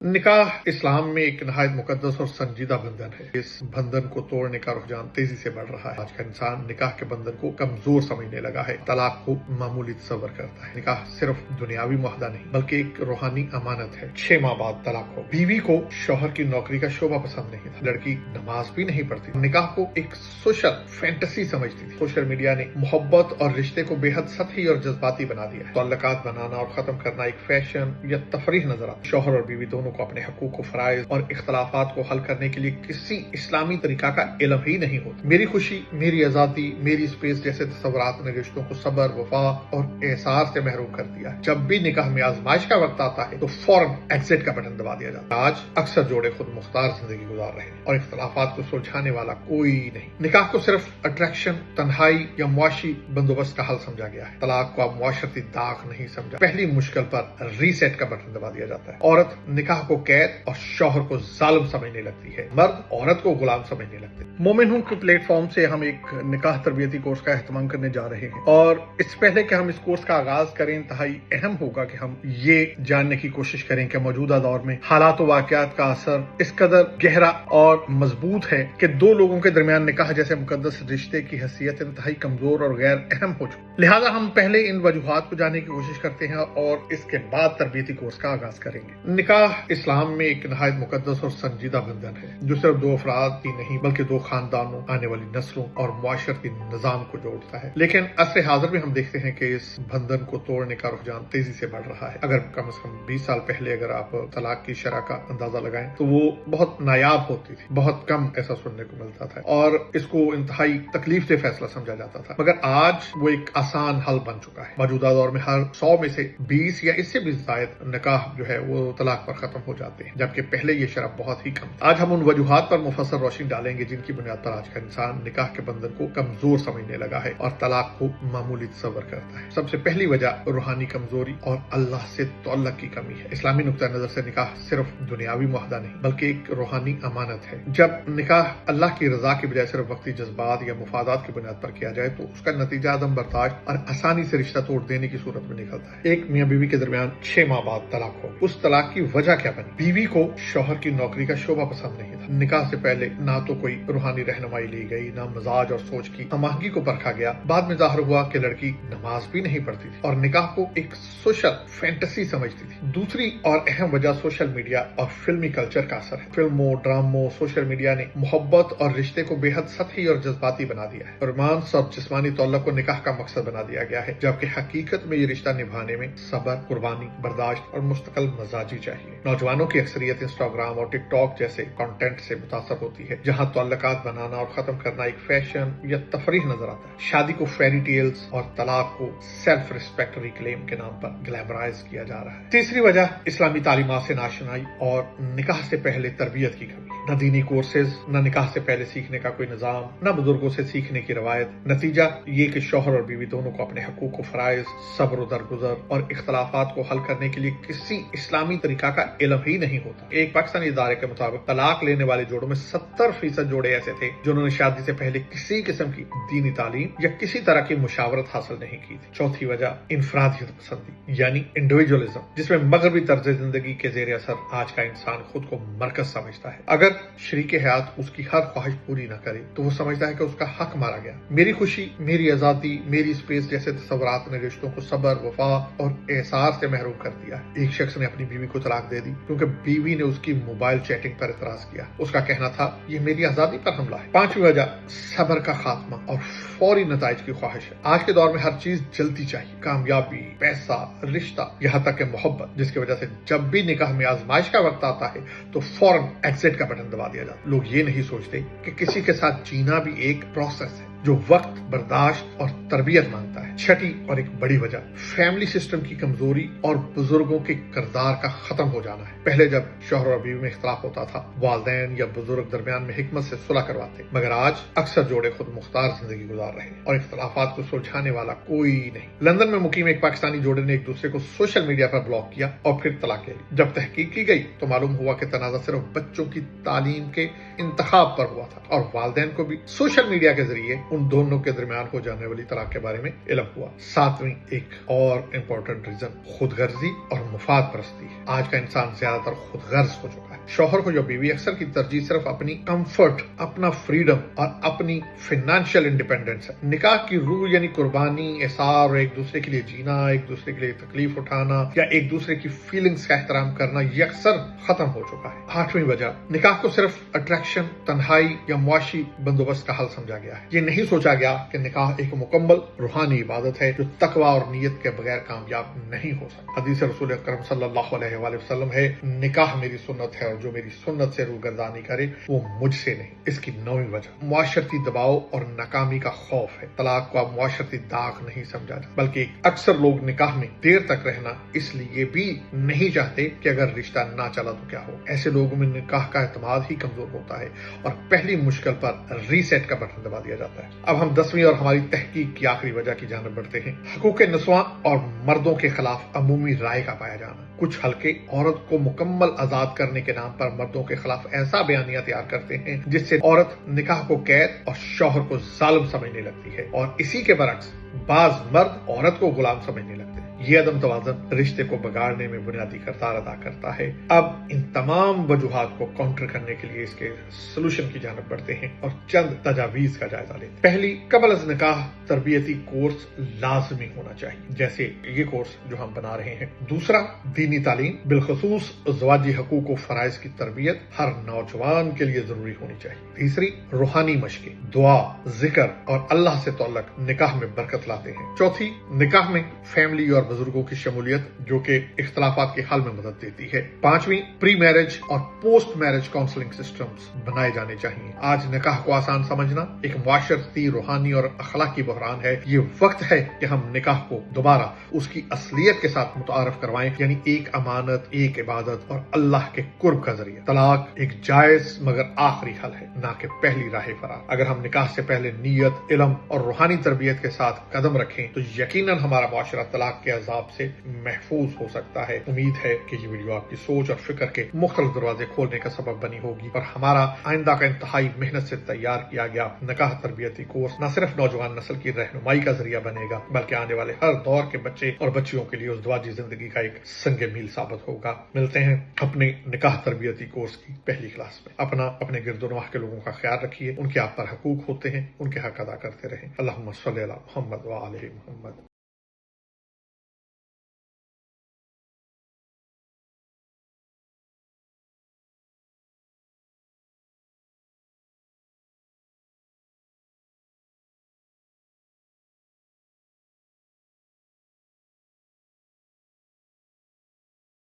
निकाह इस्लाम में एक नहायत मुकद्दस और संजीदा बंधन है। इस बंधन को तोड़ने का रुझान तेजी से बढ़ रहा है। आज का इंसान निकाह के बंधन को कमजोर समझने लगा है, तलाक को मामूली तस्वर करता है। निकाह सिर्फ दुनियावी मुआहदा नहीं बल्कि एक रूहानी अमानत है। 6 माह बाद तलाक हो। बीवी को शौहर की नौकरी का शोभा पसंद नहीं था, लड़की नमाज भी नहीं पढ़ती, निकाह को एक सोशल फैंटेसी समझती थी। सोशल मीडिया ने मोहब्बत और रिश्ते को बेहद सतही और जज्बाती बना दिया है। तल्लुकात बनाना और खत्म करना एक फैशन या तफरीह नजर आता है। शौहर और बीवी दोनों को अपने हकूक को फराइज और इख्तलाफात को हल करने के लिए किसी इस्लामी तरीका का इल्म ही नहीं होता। मेरी खुशी, मेरी आजादी, मेरी स्पेस जैसे तस्वुरात ने रिश्तों को सब्र, वफा और एहसार से महरूम कर दिया। जब भी निकाह में आजमाइश का वक्त आता है तो फौरन एग्जिट का बटन दबा दिया जाता है। आज अक्सर जोड़े खुद मुख्तार जिंदगी गुजार रहे हैं और इख्तलाफात को सुलझाने वाला कोई नहीं। निकाह को सिर्फ अट्रैक्शन, तन्हाई या मुआशी बंदोबस्त का हल समझा गया है। तलाक को अब मुआशरती दाग नहीं समझा। पहली मुश्किल पर रीसेट का बटन दबा दिया जाता है। औरत निकाह को कैद और शौहर को जालिम समझने लगती है, मर्द औरत को गुलाम समझने लगते हैं। मोमिन हूं के प्लेटफॉर्म से हम एक निकाह तरबियती कोर्स का एहतमाम करने जा रहे हैं और इससे पहले कि हम इस कोर्स का आगाज करें, इंतहाई अहम होगा कि हम ये जानने की कोशिश करें कि मौजूदा दौर में हालात और वाकयात का असर इस कदर गहरा और मजबूत है कि दो लोगों के दरमियान निकाह जैसे मुकद्दस रिश्ते की हैसियत इंतहाई कमजोर और गैर अहम हो चुकी। लिहाजा हम पहले इन वजूहात को जानने की कोशिश करते हैं और इसके बाद तरबियती कोर्स का आगाज करेंगे। निकाह इस्लाम में एक नहायत मुकद्दस और संजीदा बंधन है जो सिर्फ दो अफराद ही नहीं बल्कि दो खानदानों, आने वाली नस्लों और मुआशरती निजाम को जोड़ता है। लेकिन असर हाजिर में हम देखते हैं कि इस बंधन को तोड़ने का रुझान तेजी से बढ़ रहा है। अगर कम से कम 20 साल पहले अगर आप तलाक की शरह का अंदाजा लगाएं तो वो बहुत नायाब होती थी, बहुत कम ऐसा सुनने को मिलता था और इसको इंतहाई तकलीफ से फैसला समझा जाता था। मगर आज वो एक आसान हल बन चुका है। मौजूदा दौर में हर 100 में से 20 या इससे भी जायद निकाह जो है वो तलाक पर खत्म हो जाते हैं, जबकि पहले ये शरह बहुत ही कम थी। आज हम उन वजूहात पर मुफस्सल रोशनी डालेंगे जिनकी बुनियाद पर आज का इंसान निकाह के बंधन को कमजोर समझने लगा है और तलाक को मामूली तस्वर करता है। सबसे पहली वजह रूहानी कमजोरी और अल्लाह से तअल्लुक की कमी है। इस्लामी नुक्ता नजर से निकाह सिर्फ दुनियावी मुआहदा नहीं बल्कि एक रूहानी अमानत है। जब निकाह अल्लाह की रजा की बजाय सिर्फ वक्ती जज्बात या मुफादात की बुनियाद पर किया जाए तो उसका नतीजा अदम बर्दाश्त और आसानी से रिश्ता तोड़ देने की सूरत में निकलता है। एक मियाँ बीवी के दरमियान 6 माह बाद तलाक हो गई। उस तलाक की वजह क्या बनी? बीवी को शौहर की नौकरी का शोभा पसंद नहीं था। निकाह से पहले ना तो कोई रूहानी रहनुमाई ली गई, ना मजाज और सोच की हमआहंगी को परखा गया। बाद में जाहिर हुआ कि लड़की नमाज भी नहीं पढ़ती थी और निकाह को एक सोशल फैंटेसी समझती थी। दूसरी और अहम वजह सोशल मीडिया और फिल्मी कल्चर का असर है। फिल्मों, ड्रामों, सोशल मीडिया ने मोहब्बत और रिश्ते को बेहद सतही और जज्बाती बना दिया है। रोमांस और जिस्मानी तल्लुक को निकाह का मकसद बना दिया गया है, जबकि हकीकत में ये रिश्ता निभाने में सब्र, कुर्बानी, बर्दाश्त और मुस्तकिल मजाजी चाहिए। नौजवानों की अक्सरियत इंस्टाग्राम और टिकटॉक जैसे कंटेंट से मुतासर होती है, जहां तल्लुकात बनाना और खत्म करना एक फैशन या तफरीह नजर आता है। शादी को फेरी टेल्स और तलाक को सेल्फ रिस्पेक्ट रिक्लेम के नाम पर ग्लैमराइज किया जा रहा है। तीसरी वजह इस्लामी तालीमात से नाशनाई और निकाह से पहले तरबियत की कमी। न दीनी कोर्सेज, न निकाह से पहले सीखने का कोई निजाम, न बुजुर्गों से सीखने की रवायत। नतीजा ये कि शौहर और बीवी दोनों को अपने हकूक को फराइज, सब्र, दरगुजर और इख्तलाफात को हल करने के लिए किसी इस्लामी तरीका का इल्म ही नहीं होता। एक पाकिस्तानी इदारे के मुताबिक तलाक लेने वाले जोड़ों में 70% जोड़े ऐसे थे जिन्होंने शादी से पहले किसी किस्म की दीनी तालीम या किसी तरह की मुशावरत हासिल नहीं की थी। चौथी वजह इनफरादियत पसंदी यानी इंडिविजुअलिज्म, जिसमें मगरबी तर्ज जिंदगी के जेर असर आज का इंसान खुद को मरकज समझता है। अगर शरीके हयात उसकी हर ख्वाहिश पूरी न करे तो वो समझता है कि उसका हक मारा गया। मेरी खुशी, मेरी आजादी, मेरी स्पेस जैसे तस्वुरात ने रिश्तों को सब्र, वफा और एहसार से महरूम कर दिया। एक शख्स ने अपनी बीवी को तलाक दे दी क्योंकि बीवी ने उसकी मोबाइल चैटिंग पर एतराज किया। उसका कहना था ये मेरी आजादी पर हमला है। पांचवी वजह सब्र का खात्मा और फौरी नताइज की ख्वाहिश है। आज के दौर में हर चीज जल्दी चाहिए, कामयाबी, पैसा, रिश्ता, यहाँ तक कि मोहब्बत, जिसकी वजह से जब भी निकाह में आजमाइश का वक्त आता है तो फौरन एग्जिट का बटन दबा दिया जाता है। लोग ये नहीं सोचते कि किसी के साथ जीना भी एक प्रोसेस है जो वक्त, बर्दाश्त और तरबियत मांगता है। छठी और एक बड़ी वजह फैमिली सिस्टम की कमजोरी और बुजुर्गों के किरदार का खत्म हो जाना है। पहले जब शौहर और बीवी में इख्तिलाफ होता था, वालिदैन या बुजुर्ग दरमियान में हिकमत से सुलह करवाते, मगर आज अक्सर जोड़े खुद मुख्तार जिंदगी गुजार रहे हैं और इख्तिलाफात को सुलझाने वाला कोई नहीं। लंदन में मुकीम एक पाकिस्तानी जोड़े ने एक दूसरे को सोशल मीडिया पर ब्लॉक किया और फिर तलाक ले ली। जब तहकीक की गई तो मालूम हुआ कि तनाजा सिर्फ बच्चों की तालीम के इंतखाब पर हुआ था और वालिदैन को भी सोशल मीडिया के जरिए ان دونوں کے درمیان ہو جانے والی طلاق کے بارے میں علم ہوا۔ ساتویں ایک اور امپورٹنٹ ریزن خود غرضی اور مفاد پرستی ہے۔ آج کا انسان زیادہ تر خود غرض ہو چکا ہے۔ شوہر ہو یا بیوی، اکثر کی ترجیح صرف اپنی کمفرٹ، اپنا فریڈم اور اپنی فائنینشیل انڈیپینڈنس ہے۔ نکاح کی روح یعنی قربانی، احسار اور ایک دوسرے کے لیے جینا، ایک دوسرے کے لیے تکلیف اٹھانا یا ایک دوسرے کی فیلنگز کا احترام کرنا یہ اکثر ختم ہو چکا ہے۔ آٹھویں وجہ، نکاح کو صرف اٹریکشن، تنہائی یا معاشی بندوبست کا حل سمجھا گیا ہے۔ یہ نہیں سوچا گیا کہ نکاح ایک مکمل روحانی عبادت ہے جو تقوی اور نیت کے بغیر کامیاب نہیں ہو سکتا۔ حدیث رسول اکرم صلی اللہ علیہ وآلہ وسلم ہے، نکاح میری سنت ہے اور جو میری سنت سے روگردانی کرے وہ مجھ سے نہیں۔ اس کی نویں وجہ، معاشرتی دباؤ اور ناکامی کا خوف ہے۔ طلاق کو اب معاشرتی داغ نہیں سمجھا جاتا، بلکہ اکثر لوگ نکاح میں دیر تک رہنا اس لیے بھی نہیں چاہتے کہ اگر رشتہ نہ چلا تو کیا ہو۔ ایسے لوگوں میں نکاح کا اعتماد ہی کمزور ہوتا ہے اور پہلی مشکل پر ریسیٹ کا بٹن دبا دیا جاتا ہے۔ اب ہم 10ویں اور ہماری تحقیق کی آخری وجہ کی جانب بڑھتے ہیں، حقوق نسواں اور مردوں کے خلاف عمومی رائے کا پایا جانا۔ کچھ حلقے عورت کو مکمل آزاد کرنے کے نام پر مردوں کے خلاف ایسا بیانیہ تیار کرتے ہیں جس سے عورت نکاح کو قید اور شوہر کو ظالم سمجھنے لگتی ہے، اور اسی کے برعکس بعض مرد عورت کو غلام سمجھنے لگتے ہیں۔ یہ عدم توازن رشتے کو بگاڑنے میں بنیادی کردار ادا کرتا ہے۔ اب ان تمام وجوہات کو کاؤنٹر کرنے کے لیے اس کے سلوشن کی جانب بڑھتے ہیں اور چند تجاویز کا جائزہ لیتے ہیں۔ پہلی، قبل از نکاح تربیتی کورس لازمی ہونا چاہیے، جیسے یہ کورس جو ہم بنا رہے ہیں۔ دوسرا، دینی تعلیم، بالخصوص ازواجی حقوق و فرائض کی تربیت ہر نوجوان کے لیے ضروری ہونی چاہیے۔ تیسری، روحانی مشقیں، دعا، ذکر اور اللہ سے تعلق نکاح میں برکت لاتے ہیں۔ چوتھی، نکاح میں فیملی اور بزرگوں کی شمولیت جو کہ اختلافات کے حل میں مدد دیتی ہے۔ پانچویں، پری میرج اور پوسٹ میرج کاؤنسلنگ سسٹمز بنائے جانے چاہیے۔ آج نکاح کو آسان سمجھنا ایک معاشرتی، روحانی اور اخلاقی بحران ہے۔ یہ وقت ہے کہ ہم نکاح کو دوبارہ اس کی اصلیت کے ساتھ متعارف کروائیں، یعنی ایک امانت، ایک عبادت اور اللہ کے قرب کا ذریعہ۔ طلاق ایک جائز مگر آخری حل ہے، نہ کہ پہلی راہ فرار۔ اگر ہم نکاح سے پہلے نیت، علم اور روحانی تربیت کے ساتھ قدم رکھیں تو یقیناً ہمارا معاشرہ طلاق کے عذاب سے محفوظ ہو سکتا ہے۔ امید ہے کہ یہ ویڈیو آپ کی سوچ اور فکر کے مختلف دروازے کھولنے کا سبب بنی ہوگی، اور ہمارا آئندہ کا انتہائی محنت سے تیار کیا گیا نکاح تربیتی کورس نہ صرف نوجوان نسل کی رہنمائی کا ذریعہ بنے گا بلکہ آنے والے ہر دور کے بچے اور بچیوں کے لیے ازدواجی زندگی کا ایک سنگ میل ثابت ہوگا۔ ملتے ہیں اپنے نکاح تربیتی کورس کی پہلی کلاس میں۔ اپنے گرد و نواح کے لوگوں کا خیال رکھیے، ان کے آپ پر حقوق ہوتے ہیں، ان کے حق ادا کرتے رہیں۔ اللہم صلی علی محمد و آلہ محمد۔